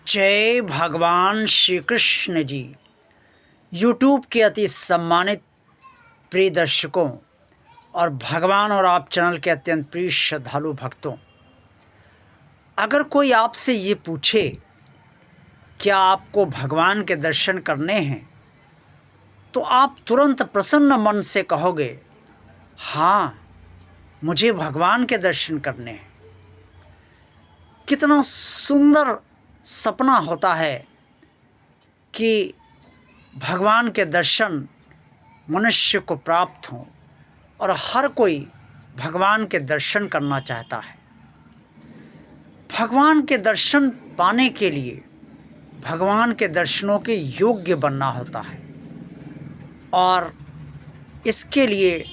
जय भगवान श्री कृष्ण जी। यूट्यूब के अति सम्मानित प्रिय दर्शकों और भगवान और आप चैनल के अत्यंत प्रिय श्रद्धालु भक्तों, अगर कोई आपसे ये पूछे क्या आपको भगवान के दर्शन करने हैं, तो आप तुरंत प्रसन्न मन से कहोगे हाँ, मुझे भगवान के दर्शन करने हैं। कितना सुंदर सपना होता है कि भगवान के दर्शन मनुष्य को प्राप्त हों, और हर कोई भगवान के दर्शन करना चाहता है। भगवान के दर्शन पाने के लिए भगवान के दर्शनों के योग्य बनना होता है, और इसके लिए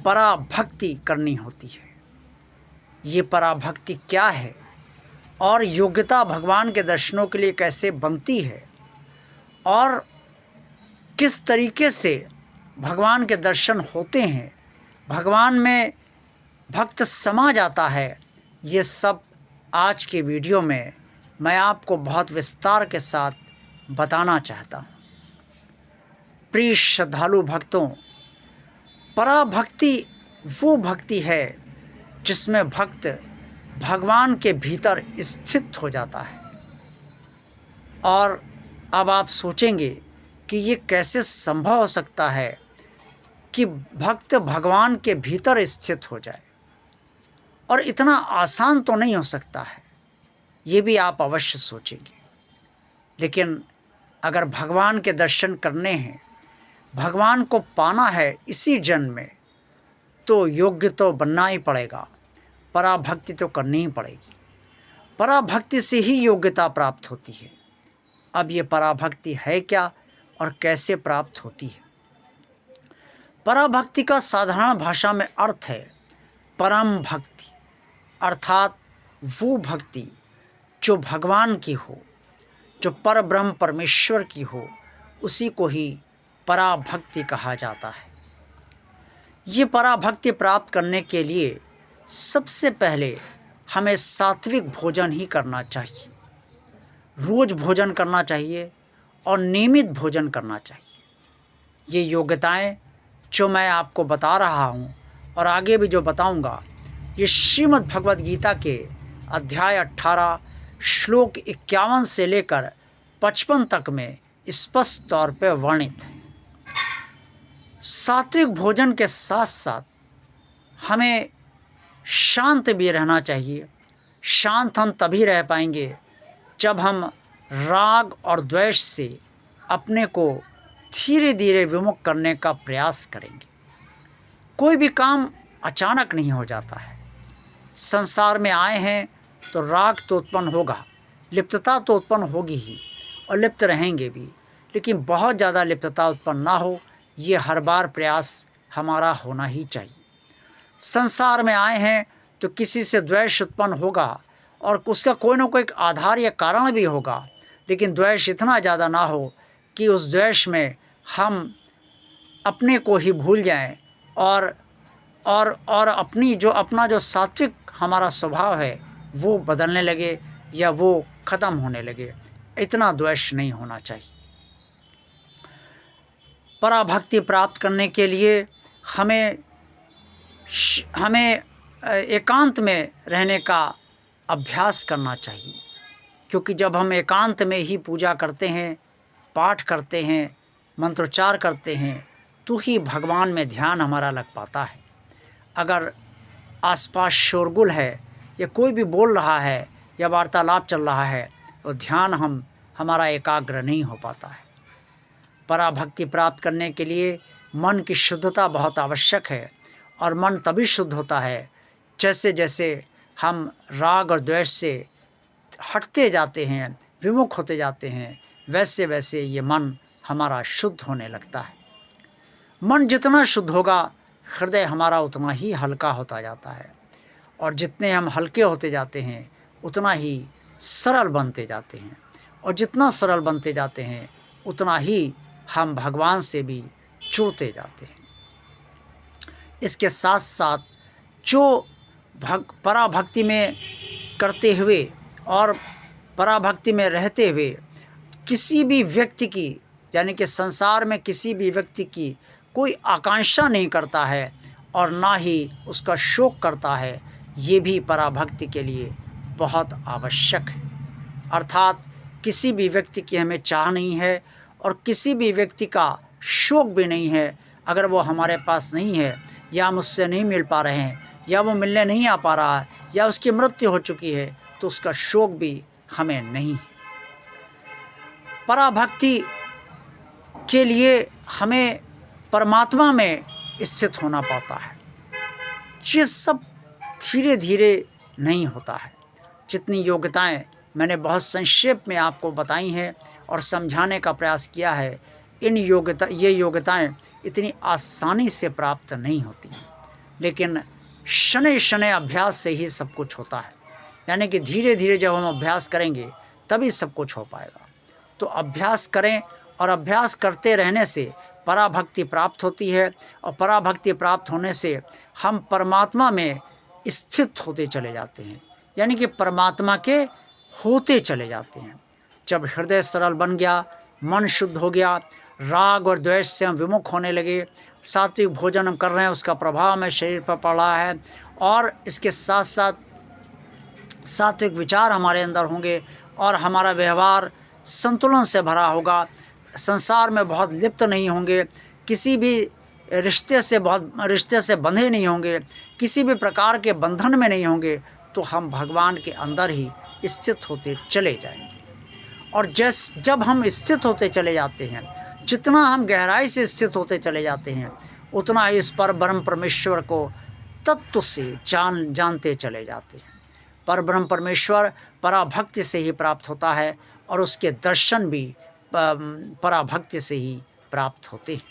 पराभक्ति करनी होती है। ये पराभक्ति क्या है और योग्यता भगवान के दर्शनों के लिए कैसे बनती है, और किस तरीके से भगवान के दर्शन होते हैं, भगवान में भक्त समा जाता है, ये सब आज के वीडियो में मैं आपको बहुत विस्तार के साथ बताना चाहता हूँ। प्रिय श्रद्धालु भक्तों, पराभक्ति वो भक्ति है जिसमें भक्त भगवान के भीतर स्थित हो जाता है। और अब आप सोचेंगे कि ये कैसे संभव हो सकता है कि भक्त भगवान के भीतर स्थित हो जाए, और इतना आसान तो नहीं हो सकता है, ये भी आप अवश्य सोचेंगे। लेकिन अगर भगवान के दर्शन करने हैं, भगवान को पाना है इसी जन्म में, तो योग्य तो बनना ही पड़ेगा, पराभक्ति तो करनी ही पड़ेगी। पराभक्ति से ही योग्यता प्राप्त होती है। अब ये पराभक्ति है क्या और कैसे प्राप्त होती है? पराभक्ति का साधारण भाषा में अर्थ है परम भक्ति, अर्थात वो भक्ति जो भगवान की हो, जो परब्रह्म परमेश्वर की हो, उसी को ही पराभक्ति कहा जाता है। ये पराभक्ति प्राप्त करने के लिए सबसे पहले हमें सात्विक भोजन ही करना चाहिए। रोज़ भोजन करना चाहिए और नियमित भोजन करना चाहिए। ये योग्यताएं जो मैं आपको बता रहा हूँ और आगे भी जो बताऊँगा, ये श्रीमद् भगवद गीता के अध्याय 18 श्लोक 51 से लेकर 55 तक में स्पष्ट तौर पर वर्णित है। सात्विक भोजन के साथ साथ हमें शांत भी रहना चाहिए। शांत हम तभी रह पाएंगे जब हम राग और द्वेष से अपने को धीरे धीरे विमुख करने का प्रयास करेंगे। कोई भी काम अचानक नहीं हो जाता है। संसार में आए हैं तो राग तो उत्पन्न होगा, लिप्तता तो उत्पन्न होगी ही, और लिप्त रहेंगे भी, लेकिन बहुत ज़्यादा लिप्तता उत्पन्न ना हो, ये हर बार प्रयास हमारा होना ही चाहिए। संसार में आए हैं तो किसी से द्वेष उत्पन्न होगा, और उसका कोई ना कोई आधार या कारण भी होगा, लेकिन द्वेष इतना ज़्यादा ना हो कि उस द्वेष में हम अपने को ही भूल जाएं, और अपना जो सात्विक हमारा स्वभाव है वो बदलने लगे या वो ख़त्म होने लगे। इतना द्वेष नहीं होना चाहिए। पराभक्ति प्राप्त करने के लिए हमें एकांत में रहने का अभ्यास करना चाहिए, क्योंकि जब हम एकांत में ही पूजा करते हैं, पाठ करते हैं, मंत्रोच्चार करते हैं, तो ही भगवान में ध्यान हमारा लग पाता है। अगर आसपास शोरगुल है या कोई भी बोल रहा है या वार्तालाप चल रहा है, तो ध्यान हमारा एकाग्र नहीं हो पाता है। पराभक्ति प्राप्त करने के लिए मन की शुद्धता बहुत आवश्यक है, और मन तभी शुद्ध होता है जैसे जैसे हम राग और द्वेष से हटते जाते हैं, विमुख होते जाते हैं, वैसे वैसे ये मन हमारा शुद्ध होने लगता है। मन जितना शुद्ध होगा, हृदय हमारा उतना ही हल्का होता जाता है, और जितने हम हल्के होते जाते हैं उतना ही सरल बनते जाते हैं, और जितना सरल बनते जाते हैं उतना ही हम भगवान से भी जुड़ते जाते हैं। इसके साथ साथ जो पराभक्ति में करते हुए और पराभक्ति में रहते हुए किसी भी व्यक्ति की, यानी कि संसार में किसी भी व्यक्ति की कोई आकांक्षा नहीं करता है और ना ही उसका शोक करता है, ये भी पराभक्ति के लिए बहुत आवश्यक है। अर्थात किसी भी व्यक्ति की हमें चाह नहीं है और किसी भी व्यक्ति का शोक भी नहीं है। अगर वो हमारे पास नहीं है या हम उससे नहीं मिल पा रहे हैं या वो मिलने नहीं आ पा रहा है या उसकी मृत्यु हो चुकी है, तो उसका शोक भी हमें नहीं है। पराभक्ति के लिए हमें परमात्मा में स्थित होना पड़ता है। ये सब धीरे धीरे नहीं होता है। जितनी योग्यताएं मैंने बहुत संक्षेप में आपको बताई हैं और समझाने का प्रयास किया है, ये योग्यताएं इतनी आसानी से प्राप्त नहीं होती हैं, लेकिन शनै शनै अभ्यास से ही सब कुछ होता है। यानी कि धीरे धीरे जब हम अभ्यास करेंगे तभी सब कुछ हो पाएगा। तो अभ्यास करें और अभ्यास करते रहने से पराभक्ति प्राप्त होती है और पराभक्ति प्राप्त होने से हम परमात्मा में स्थित होते चले जाते हैं, यानी कि परमात्मा के होते चले जाते हैं। जब हृदय सरल बन गया, मन शुद्ध हो गया, राग और द्वेष से हम विमुख होने लगे, सात्विक भोजन हम कर रहे हैं, उसका प्रभाव हमें शरीर पर पड़ रहा है और इसके साथ साथ सात्विक विचार हमारे अंदर होंगे और हमारा व्यवहार संतुलन से भरा होगा, संसार में बहुत लिप्त नहीं होंगे, किसी भी रिश्ते से बंधे नहीं होंगे, किसी भी प्रकार के बंधन में नहीं होंगे, तो हम भगवान के अंदर ही स्थित होते चले जाएंगे। और जब हम स्थित होते चले जाते हैं, जितना हम गहराई से स्थित होते चले जाते हैं, उतना ही इस पर ब्रह्म परमेश्वर को तत्व से जानते चले जाते हैं। पर ब्रह्म परमेश्वर पराभक्ति से ही प्राप्त होता है और उसके दर्शन भी पराभक्ति से ही प्राप्त होते हैं।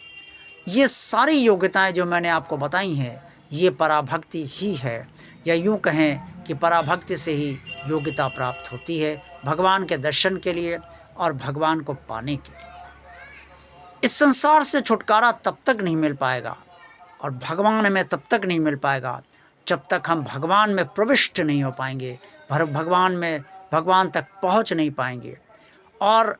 ये सारी योग्यताएं जो मैंने आपको बताई हैं, ये पराभक्ति ही है, या यूँ कहें कि पराभक्ति से ही योग्यता प्राप्त होती है भगवान के दर्शन के लिए और भगवान को पाने के लिए। इस संसार से छुटकारा तब तक नहीं मिल पाएगा और भगवान में तब तक नहीं मिल पाएगा जब तक हम भगवान में प्रविष्ट नहीं हो पाएंगे, भगवान तक पहुंच नहीं पाएंगे। और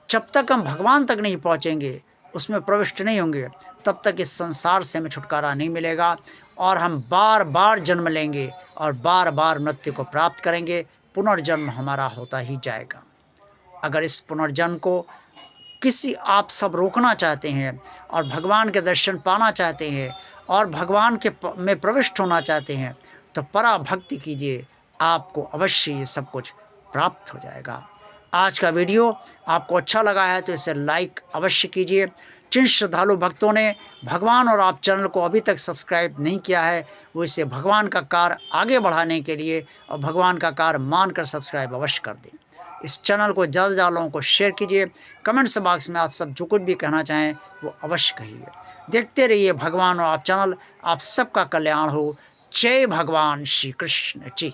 जब तक हम भगवान तक नहीं पहुंचेंगे, उसमें प्रविष्ट नहीं होंगे, तब तक इस संसार से हमें छुटकारा नहीं मिलेगा और हम बार बार जन्म लेंगे और बार बार मृत्यु को प्राप्त करेंगे। पुनर्जन्म हमारा होता ही जाएगा। अगर इस पुनर्जन्म को आप सब रोकना चाहते हैं और भगवान के दर्शन पाना चाहते हैं और भगवान में प्रविष्ट होना चाहते हैं, तो पराभक्ति कीजिए, आपको अवश्य ये सब कुछ प्राप्त हो जाएगा। आज का वीडियो आपको अच्छा लगा है तो इसे लाइक अवश्य कीजिए। जिन श्रद्धालु भक्तों ने भगवान और आप चैनल को अभी तक सब्सक्राइब नहीं किया है, वो इसे भगवान का कार्य आगे बढ़ाने के लिए और भगवान का कार्य मानकर सब्सक्राइब अवश्य कर दें। इस चैनल को ज़्यादा से ज़्यादा लोगों को शेयर कीजिए। कमेंट्स बॉक्स में आप सब जो कुछ भी कहना चाहें वो अवश्य कहिए। देखते रहिए भगवान और आप चैनल। आप सबका कल्याण हो। जय भगवान श्री कृष्ण जी।